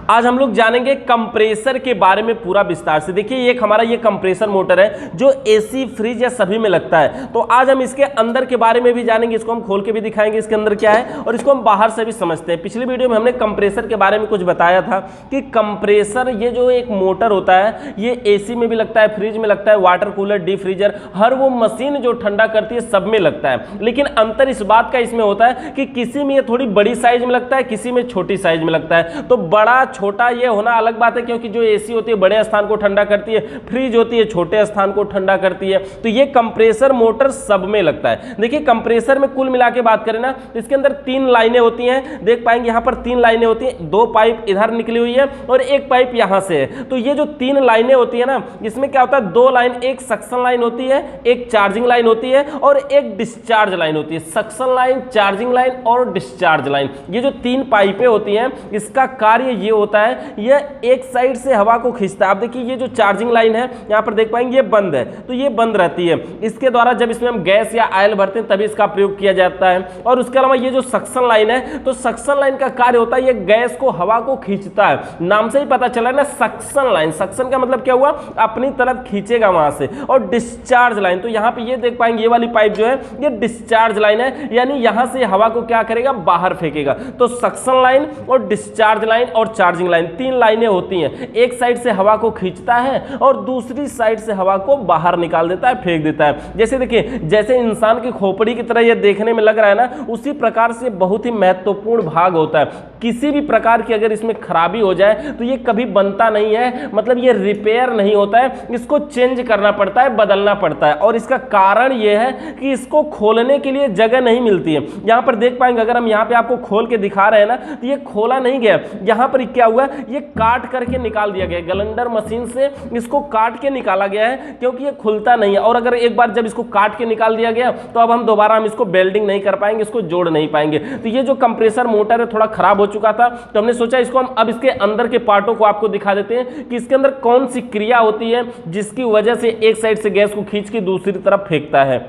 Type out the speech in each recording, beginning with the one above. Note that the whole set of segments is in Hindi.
आज हम लोग जानेंगे कंप्रेसर के बारे में पूरा विस्तार से। देखिए एक हमारा ये कंप्रेसर मोटर है जो एसी, फ्रिज या सभी में लगता है। तो आज हम इसके अंदर के बारे में भी जानेंगे, इसको हम खोल के भी दिखाएंगे इसके अंदर क्या है, और इसको हम बाहर से भी समझते हैं। पिछली वीडियो में हमने कंप्रेसर के बारे में कुछ बताया था कि कंप्रेसर ये जो एक मोटर होता है ये एसी में भी लगता है, फ्रिज में लगता है, वाटर कूलर, डीप फ्रीजर, हर वो मशीन जो ठंडा करती है सब में लगता है। लेकिन अंतर इस बात का इसमें होता है कि किसी में ये थोड़ी बड़ी साइज में लगता है, किसी में छोटी साइज में लगता है। तो बड़ा छोटा ये होना अलग बात है, क्योंकि जो एसी होती है बड़े स्थान को ठंडा करती है, फ्रिज होती है छोटे स्थान को ठंडा करती है। तो ये कंप्रेसर मोटर सब में लगता है। देखिए कंप्रेसर में कुल मिला के बात करें ना, इसके अंदर 3 लाइनें होती हैं। देख पाएंगे यहाँ पर 3 लाइनें होती हैं, 2 पाइप इधर निकली हुई है और 1 पाइप यहाँ से है। तो ये जो 3 लाइनें होती है ना, इसमें क्या होता है, 2 लाइन, एक सक्शन लाइन होती है, एक चार्जिंग लाइन होती है और एक डिस्चार्ज लाइन होती है। सक्शन लाइन, चार्जिंग लाइन और डिस्चार्ज लाइन, ये जो 3 पाइपें होती हैं, इसका कार्य ये होता है, यह एक साइड से हवा को खींचता है। आप देखिए ये जो चार्जिंग लाइन है यहाँ पर देख पाएंगे ये बंद है, तो ये बंद रहती है। इसके द्वारा जब इसमें हम गैस या ऑयल भरते हैं तभी इसका प्रयोग किया जाता है। और उसके अलावा ये जो सक्शन लाइन है, तो सक्शन लाइन का कार्य होता है ये गैस को, हवा को खींचता है। नाम से ही पता चला ना, सक्शन लाइन, सक्शन का मतलब क्या हुआ, अपनी तरफ खींचेगा वहां से। और डिस्चार्ज लाइन, तो यहाँ पे ये देख पाएंगे ये वाली पाइप जो है ये डिस्चार्ज लाइन है, यानी यहां से हवा को क्या करेगा, बाहर फेंकेगा। तो सक्शन लाइन और डिस्चार्ज लाइन और चार्जिंग लाइन 3 लाइनें होती हैं। एक साइड से हवा को खींचता है और दूसरी साइड से हवा को बाहर निकाल देता है, फेंक देता है। जैसे देखिए, जैसे इंसान की खोपड़ी की तरह ये देखने में लग रहा है ना, उसी प्रकार से बहुत ही महत्वपूर्ण भाग होता है। किसी भी प्रकार की अगर इसमें खराबी हो जाए तो ये कभी बनता नहीं है, मतलब ये रिपेयर नहीं होता है, इसको चेंज करना पड़ता है, बदलना पड़ता है। और इसका कारण ये है कि इसको खोलने के लिए जगह नहीं मिलती है। यहां पर देख पाएंगे, अगर हम यहां पे आपको खोल के दिखा रहे हैं ना, तो ये खोला नहीं गया। यहां पर क्या हुआ, ये काट करके निकाल दिया गया, ग्राइंडर मशीन से इसको काट के निकाला गया है, क्योंकि ये खुलता नहीं है। और अगर एक बार जब इसको काट के निकाल दिया गया तो अब हम दोबारा इसको वेल्डिंग नहीं कर पाएंगे, इसको जोड़ नहीं पाएंगे। तो ये जो कंप्रेसर मोटर है थोड़ा खराब हो चुका था, तो हमने सोचा इसको हम अब इसके अंदर के पार्टों को आपको दिखा देते हैं कि इसके अंदर कौन सी क्रिया होती है जिसकी वजह से एक साइड से गैस को खींच के दूसरी तरफ फेंकता है।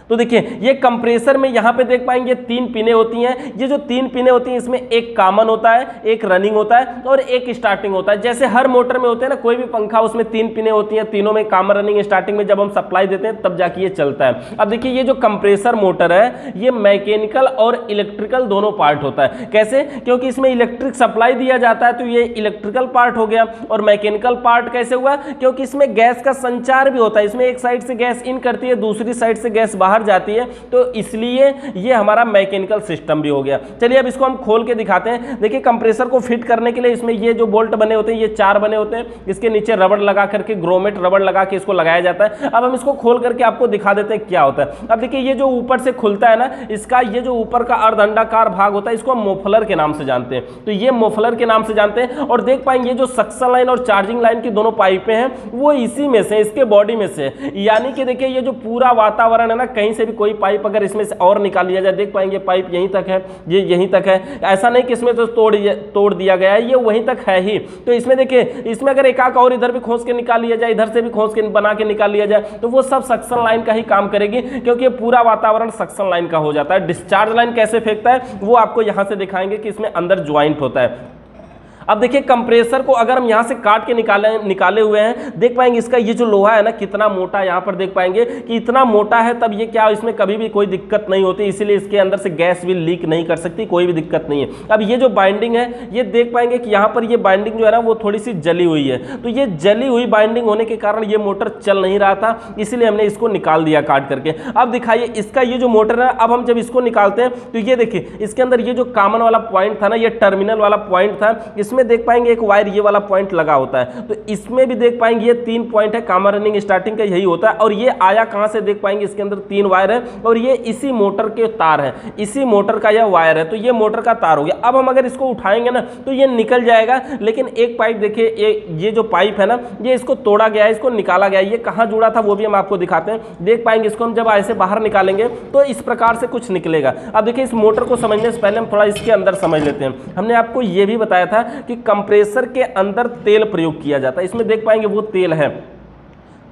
तो देखिए ये कंप्रेसर में यहाँ पे देख पाएंगे 3 पिनें होती हैं। ये जो 3 पिनें होती हैं इसमें एक कॉमन होता है, एक रनिंग होता है और एक स्टार्टिंग होता है। जैसे हर मोटर में होते हैं ना, कोई भी पंखा उसमें 3 पिनें होती हैं, तीनों में कॉमन, रनिंग, स्टार्टिंग में जब हम सप्लाई देते हैं तब जाके ये चलता है। अब देखिए ये जो कंप्रेसर मोटर है ये मैकेनिकल और इलेक्ट्रिकल दोनों पार्ट होता है। कैसे, क्योंकि इसमें इलेक्ट्रिक सप्लाई दिया जाता है तो ये इलेक्ट्रिकल पार्ट हो गया। और मैकेनिकल पार्ट कैसे हुआ, क्योंकि इसमें गैस का संचार भी होता है। इसमें एक साइड से गैस इन करती है, दूसरी साइड से गैस बाहर जाती है, तो इसलिए ये हमारा मैकेनिकल सिस्टम भी हो गया। चलिए अब इसको हम खोल के दिखाते हैं। देखिए कंप्रेसर को फिट करने के लिए इसमें ये जो बोल्ट बने होते हैं ये 4 बने होते हैं। इसके नीचे रबड़ लगा करके, ग्रोमेट रबड़ लगा के इसको लगाया जाता है। अब हम इसको खोल करके आपको दिखा देते हैं क्या होता है। अब देखिए ये जो ऊपर से खुलता है ना, इसका ये जो ऊपर का अर्धअंडाकार भाग होता है इसको हम मोफलर के नाम से जानते हैं। तो ये मोफलर के नाम से जानते हैं। और देख पाएंगे जो सक्शन लाइन और चार्जिंग लाइन की दोनों पाइपें हैं वो इसी में से, इसके बॉडी में से। यानी कि देखिए ये जो पूरा वातावरण है ना, कहीं से भी कोई पाइप अगर इसमें से और निकाल लिया जाए, देख पाएंगे पाइप यहीं तक है, ये यहीं तक है। ऐसा नहीं कि इसमें तो तोड़ दिया गया है, ये वहीं तक है ही। तो इसमें देखिए, इसमें अगर एक और इधर भी खोस के निकाल लिया जाए, इधर से भी खोस के बना के निकाल लिया जाए, तो वो सब सक्शन लाइन का ही काम करेगी, क्योंकि ये पूरा वातावरण सक्शन लाइन का हो जाता है। डिस्चार्ज लाइन कैसे फेंकता है वो आपको यहां से दिखाएंगे कि इसमें अंदर ज्वाइंट होता है। अब देखिए कंप्रेसर को अगर हम यहाँ से काट के निकाले हुए हैं, देख पाएंगे इसका ये जो लोहा है ना कितना मोटा, यहाँ पर देख पाएंगे कि इतना मोटा है, तब ये क्या, इसमें कभी भी कोई दिक्कत नहीं होती, इसीलिए इसके अंदर से गैस भी लीक नहीं कर सकती, कोई भी दिक्कत नहीं है। अब ये जो बाइंडिंग है ये देख पाएंगे कि यहाँ पर ये बाइंडिंग जो है ना वो थोड़ी सी जली हुई है। तो ये जली हुई बाइंडिंग होने के कारण ये मोटर चल नहीं रहा था, इसीलिए हमने इसको निकाल दिया काट करके। अब दिखाइए इसका ये जो मोटर है, अब हम जब इसको निकालते हैं तो ये देखिए इसके अंदर ये जो कॉमन वाला पॉइंट था ना, ये टर्मिनल वाला पॉइंट था, इसमें देख पाएंगे एक वायर ये वाला पॉइंट लगा होता है। तो इसमें भी देख पाएंगे ये 3 पॉइंट है, कॉमन, रनिंग, स्टार्टिंग का यही होता है। और ये आया कहां से, देख पाएंगे इसके अंदर 3 वायर है और ये इसी मोटर के तार है, इसी मोटर का यह वायर है। तो ये मोटर का तार हो गया। अब हम अगर इसको उठाएंगे ना तो ये निकल जाएगा, लेकिन एक पाइप देखिए, ये जो पाइप है ना ये इसको तोड़ा गया है, इसको निकाला गया है। ये कहां जुड़ा था वो भी हम आपको दिखाते हैं। देख पाएंगे इसको हम जब ऐसे बाहर निकालेंगे तो इस प्रकार से कुछ निकलेगा। अब देखिए इस मोटर को समझने से पहले हम थोड़ा इसके अंदर समझ लेते हैं। हमने आपको ये भी बताया था कि कंप्रेसर के अंदर तेल प्रयोग किया जाता है। इसमें देख पाएंगे वो तेल है,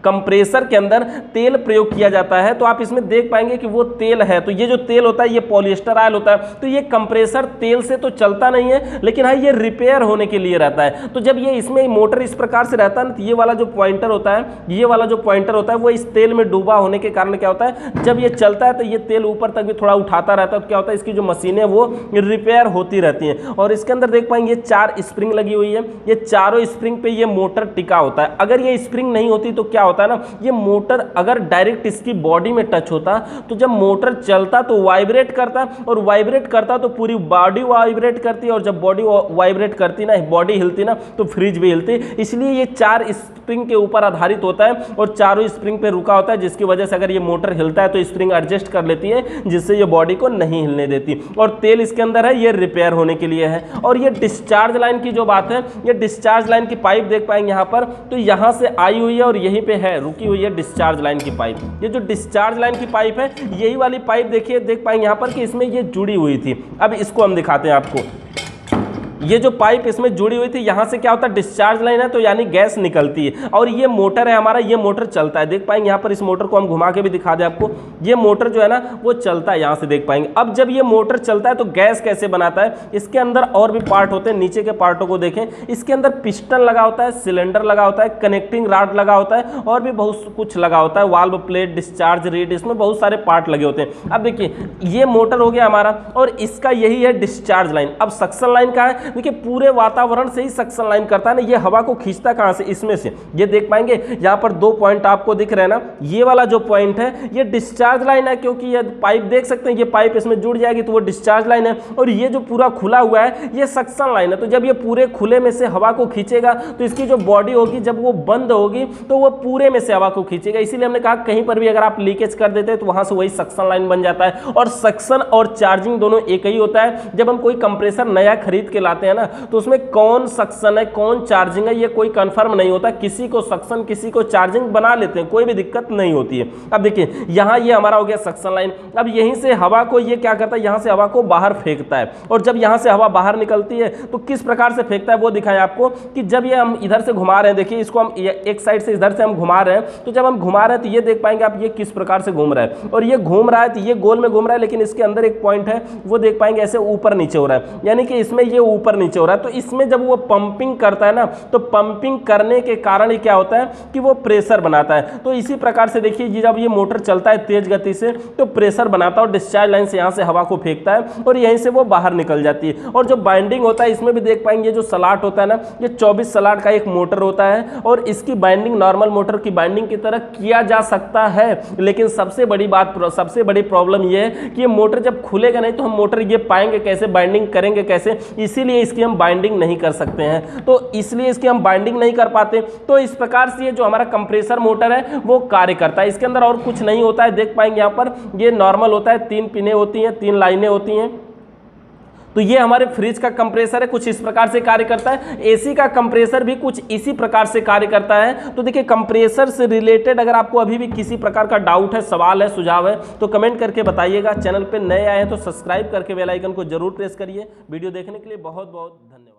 कंप्रेसर के अंदर तेल प्रयोग किया जाता है तो आप इसमें देख पाएंगे कि वो तेल है, तो ये जो तेल होता है ये पॉलिएस्टर ऑयल होता है। तो ये कंप्रेसर तेल से तो चलता नहीं है, लेकिन हाँ ये रिपेयर होने के लिए रहता है। तो जब ये इसमें मोटर इस प्रकार से रहता है ना, तो ये वाला जो पॉइंटर होता है, ये वाला जो पॉइंटर होता है वो इस तेल में डूबा होने के कारण क्या होता है, जब ये चलता है तो ये तेल ऊपर तक भी थोड़ा उठाता रहता है। तो क्या होता है, इसकी जो मशीनें वो रिपेयर होती रहती हैं। और इसके अंदर देख पाएंगे 4 स्प्रिंग लगी हुई है, ये चारों स्प्रिंग पे ये मोटर टिका होता है। अगर ये स्प्रिंग नहीं होती तो क्या होता है ना, ये मोटर अगर डायरेक्ट इसकी बॉडी में टच होता तो जब मोटर चलता तो वाइब्रेट करता, और वाइब्रेट करता तो पूरी बॉडी वाइब्रेट करती, और जब बॉडी वाइब्रेट करती ना, बॉडी हिलती ना, तो फ्रिज भी हिलती। इसलिए ये 4 स्प्रिंग के ऊपर आधारित होता है और चारों स्प्रिंग पे रुका होता है, जिसकी वजह से अगर ये मोटर हिलता है तो स्प्रिंग एडजस्ट कर लेती है, जिससे ये बॉडी को नहीं हिलने देती। और तेल इसके अंदर है, ये रिपेयर होने के लिए है। और ये डिस्चार्ज लाइन की जो बात है, ये डिस्चार्ज लाइन की पाइप देख पाएंगे यहाँ पर, तो यहाँ से आई हुई है और यहीं पे है रुकी हुई है डिस्चार्ज लाइन की पाइप। ये जो डिस्चार्ज लाइन की पाइप है, यही वाली पाइप देखिए, देख पाएंगे यहाँ पर कि इसमें ये जुड़ी हुई थी। अब इसको हम दिखाते हैं आपको। ये जो पाइप इसमें जुड़ी हुई थी, यहाँ से क्या होता है, डिस्चार्ज लाइन है तो यानी गैस निकलती है, और ये मोटर है हमारा, ये मोटर चलता है। देख पाएंगे यहाँ पर, इस मोटर को हम घुमा के भी दिखा दें आपको, ये मोटर जो है ना वो चलता है, यहाँ से देख पाएंगे। अब जब ये मोटर चलता है तो गैस कैसे बनाता है, इसके अंदर और भी पार्ट होते हैं, नीचे के पार्टों को देखें, इसके अंदर पिस्टन लगा होता है, सिलेंडर लगा होता है, कनेक्टिंग रॉड लगा होता है, और भी बहुत कुछ लगा होता है, वाल्व प्लेट, डिस्चार्ज रीड, इसमें बहुत सारे पार्ट लगे होते हैं। अब देखिए ये मोटर हो गया हमारा, और इसका यही है डिस्चार्ज लाइन। अब सक्शन लाइन का है, देखिए पूरे वातावरण से ही सक्शन लाइन करता है ना, ये हवा को खींचता कहां से, इसमें से। ये देख पाएंगे यहां पर 2 पॉइंट आपको दिख रहे हैं ना, ये वाला जो पॉइंट है ये डिस्चार्ज लाइन है, क्योंकि ये पाइप देख सकते हैं, ये पाइप इसमें जुड़ जाएगी तो वो डिस्चार्ज लाइन है। और ये जो पूरा खुला हुआ है ये सक्शन लाइन है। तो जब ये पूरे खुले में से हवा को खींचेगा तो इसकी जो बॉडी होगी, जब वो बंद होगी तो वो पूरे में से हवा को खींचेगा। इसीलिए हमने कहा कहीं पर भी अगर आप लीकेज कर देते हैं तो वहां से वही सक्शन लाइन बन जाता है। और सक्शन और चार्जिंग दोनों एक ही होता है। जब हम कोई कंप्रेसर नया खरीद के लाते हैं ना, तो उसमें कौन सक्शन है कौन चार्जिंग है ये कोई कंफर्म नहीं होता, किसी को सक्शन किसी को चार्जिंग बना लेते हैं, कोई भी दिक्कत नहीं होती है। अब देखिए यहाँ ये हमारा हो गया सक्शन लाइन। अब यहीं से हवा को ये क्या करता है, यहाँ से हवा को बाहर फेंकता है, और जब यहाँ से हवा बाहर निकलती है तो किस प्रकार से फेंकता है वो दिखाएं आपको, कि जब ये हम इधर से घुमा रहे हैं, देखिए इसको हम एक साइड से इधर से हम घुमा रहे हैं, तो जब हम घुमा रहे हैं तो ये देख पाएंगे आप, ये किस प्रकार से घूम रहा है, और ये घूम रहा है तो ये गोल में घूम रहा है, लेकिन इसके अंदर एक पॉइंट है वो देख पाएंगे ऐसे ऊपर नीचे हो रहा है, यानी कि इसमें ये ऊपर नीचे हो रहा है। तो इसमें जब वो पंपिंग करता है ना, तो पंपिंग करने के कारण ही क्या होता है कि वो प्रेशर बनाता है। तो इसी प्रकार से देखिए जब ये मोटर चलता है तेज गति से तो प्रेशर बनाता है, और डिस्चार्ज लाइन से यहाँ से हवा को फेंकता है और यहीं से वो बाहर निकल जाती है। और जो बाइंडिंग होता है इसमें भी देख पाएंगे, जो सलाट होता है ना, ये 24 सलाट का एक मोटर होता है, और इसकी बाइंडिंग नॉर्मल मोटर की बाइंडिंग की तरह किया जा सकता है। लेकिन सबसे बड़ी बात, सबसे बड़ी प्रॉब्लम ये है कि ये मोटर जब खुलेगा नहीं तो हम मोटर ये पाएंगे कैसे, बाइंडिंग करेंगे कैसे, इसीलिए इसकी हम बाइंडिंग नहीं कर सकते हैं। तो इसलिए इसकी हम बाइंडिंग नहीं कर पाते। तो इस प्रकार से ये जो हमारा कंप्रेसर मोटर है वो कार्य करता है। इसके अंदर और कुछ नहीं होता है, देख पाएंगे यहाँ पर ये नॉर्मल होता है, 3 पिनें होती हैं, 3 लाइनें होती हैं। तो ये हमारे फ्रिज का कंप्रेसर है, कुछ इस प्रकार से कार्य करता है। एसी का कंप्रेसर भी कुछ इसी प्रकार से कार्य करता है। तो देखिए कंप्रेसर से रिलेटेड अगर आपको अभी भी किसी प्रकार का डाउट है, सवाल है, सुझाव है, तो कमेंट करके बताइएगा। चैनल पे नए आए हैं तो सब्सक्राइब करके बेल आइकन को जरूर प्रेस करिए। वीडियो देखने के लिए बहुत बहुत धन्यवाद।